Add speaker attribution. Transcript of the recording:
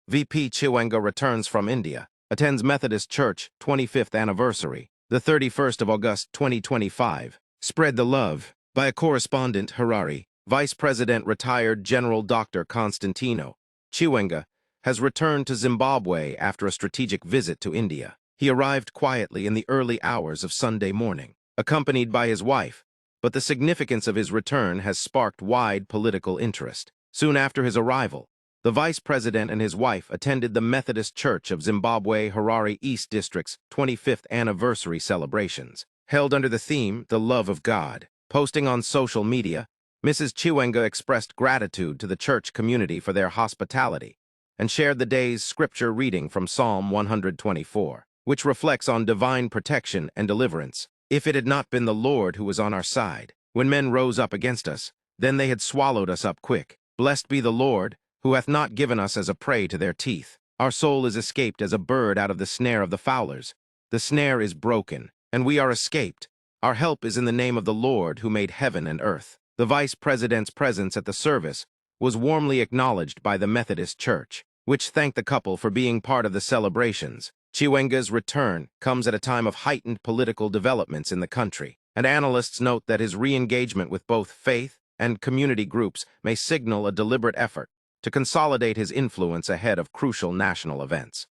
Speaker 1: VP Chiwenga returns from India, attends Methodist Church 25th anniversary, the 31st of August 2025. Spread the Love, by a correspondent, Harare. Vice President retired General Dr. Constantino Chiwenga has returned to Zimbabwe after a strategic visit to India. He arrived quietly in the early hours of Sunday morning, accompanied by his wife, but the significance of his return has sparked wide political interest. Soon after his arrival, the Vice President and his wife attended the Methodist Church of Zimbabwe Harare East District's 25th anniversary celebrations, held under the theme, The Love of God. Posting on social media, Mrs. Chiwenga expressed gratitude to the church community for their hospitality and shared the day's scripture reading from Psalm 124, which reflects on divine protection and deliverance. If it had not been the Lord who was on our side, when men rose up against us, then they had swallowed us up quick. Blessed be the Lord, who hath not given us as a prey to their teeth. Our soul is escaped as a bird out of the snare of the fowlers. The snare is broken, and we are escaped. Our help is in the name of the Lord who made heaven and earth. The Vice President's presence at the service was warmly acknowledged by the Methodist Church, which thanked the couple for being part of the celebrations. Chiwenga's return comes at a time of heightened political developments in the country, and analysts note that his re-engagement with both faith and community groups may signal a deliberate effort to consolidate his influence ahead of crucial national events.